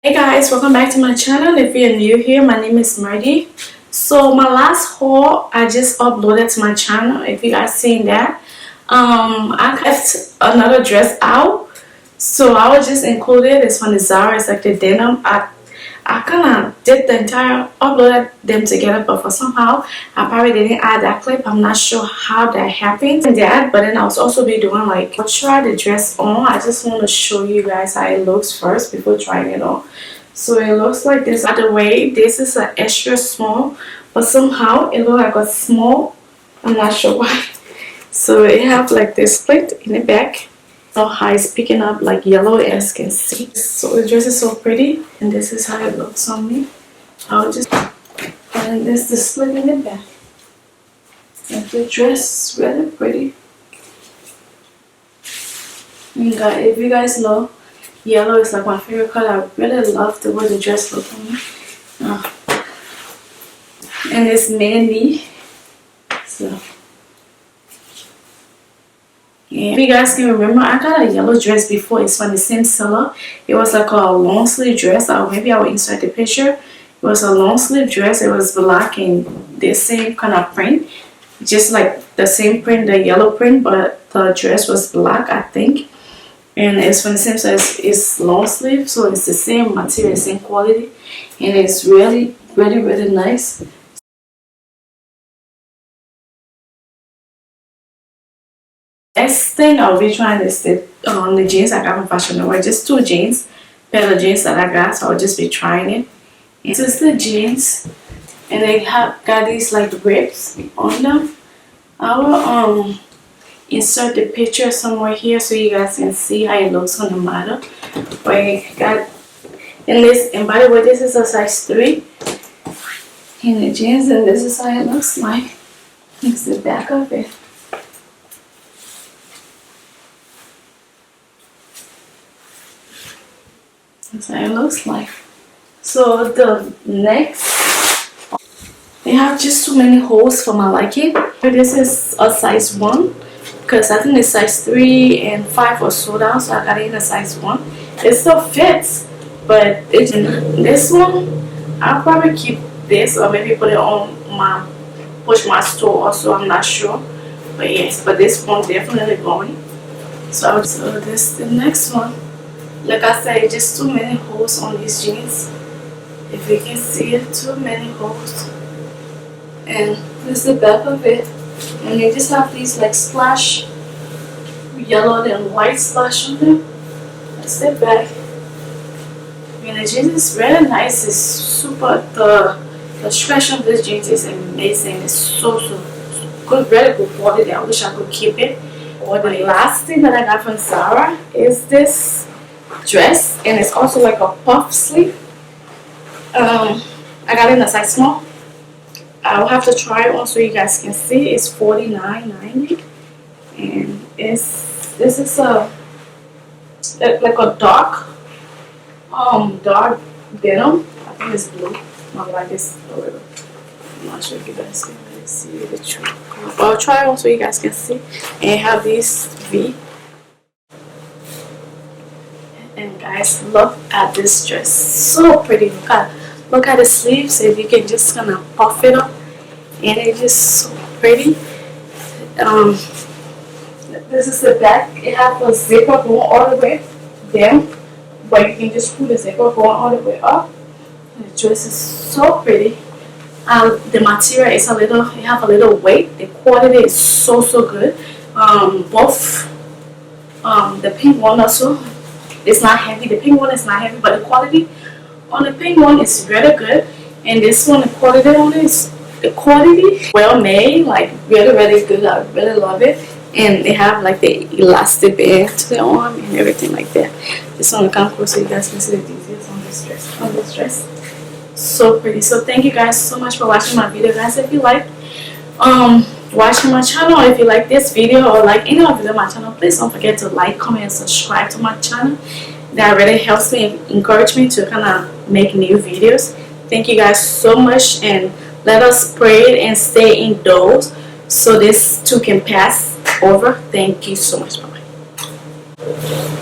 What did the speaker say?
Hey guys, welcome back to my channel. If you're new here, my name is Merty. So my last haul I just uploaded to my channel. If you guys seen that, I left another dress out, so I will just include it. It's from the Zara. It's like the denim. I kind of did the entire uploaded them together, but for somehow I probably didn't add that clip. I'm not sure how that happened. And that, but then I was also be doing like I'll try the dress on. I just want to show you guys how it looks first before trying it on. So it looks like this. By the way, this is an extra small, but somehow it looks like a small. I'm not sure why. So it have like this split in the back. So how it's picking up like yellow, as you can see. So the dress is so pretty, and this is how it looks on me. I'll just, and this is the split in the back. And the dress is really pretty. And guys, if you guys know, yellow is like my favorite color. I really love the way the dress looks on me. And it's manly. So yeah. If you guys can remember, I got a yellow dress before. It's from the same seller. It was like a long sleeve dress. Or maybe I will insert the picture. It was a long sleeve dress. It was black and the same kind of print, just like the same print, the yellow print, but the dress was black, I think. And it's from the same size. It's long sleeve, so it's the same material, same quality, and it's really nice. Next thing I'll be trying is the jeans I got from Fashion Nova. Just two jeans, pair of jeans that I got, so I'll just be trying it. And this is the jeans, and they have got these like rips on them. I will insert the picture somewhere here so you guys can see how it looks on the model. But I got in this, and by the way, this is a size 3 in the jeans, and this is how it looks like. It's the back of it. That's how it looks like. So the next, they have just too many holes for my liking. This is a size 1 because I think the size 3 and 5 was sold out, so I got it in a size 1. It still fits, but it's this one. I'll probably keep this or maybe put it on my POSHMARK store also. I'm not sure, but yes, but this one definitely going. So this the next one. Like I said, just too many holes on these jeans. If you can see it, too many holes. And this is the back of it. And they just have these like splash, yellow and white splash on them. That's the back. And the jeans is really nice. It's super, the stretch of this jeans is amazing. It's so good, really good quality. I wish I could keep it. Or the last thing that I got from Zara is this dress, and it's also like a puff sleeve. I got it in a size small. I'll have to try it on so you guys can see. It's $49.90, and this is a like a dark denim. I think it's blue. Not like this a little. I'm not sure if you guys can really see the truth. But I'll try it on so you guys can see. And have these V. And guys, look at this dress. So pretty. Look at the sleeves. If you can just kind of puff it up, and it's just so pretty. This is the back. It has a zipper going all the way down, but you can just pull the zipper going all the way up. And the dress is so pretty. The material is it have a little weight. The quality is so good. Both the pink one also. It's not heavy. The pink one is not heavy, but the quality on the pink one is really good. And this one, the quality on it is well made, like really good. I really love it. And they have like the elastic band to the arm and everything like that. This one will come close so you guys can see the details on this dress. So pretty. So thank you guys so much for watching my video, guys. If you like watching my channel, if you like this video or like any of my channel, please don't forget to like, comment, and subscribe to my channel. That really helps me and encourage me to kind of make new videos. Thank you guys so much, and let us pray and stay indoors so this too can pass over. Thank you so much. Bye bye.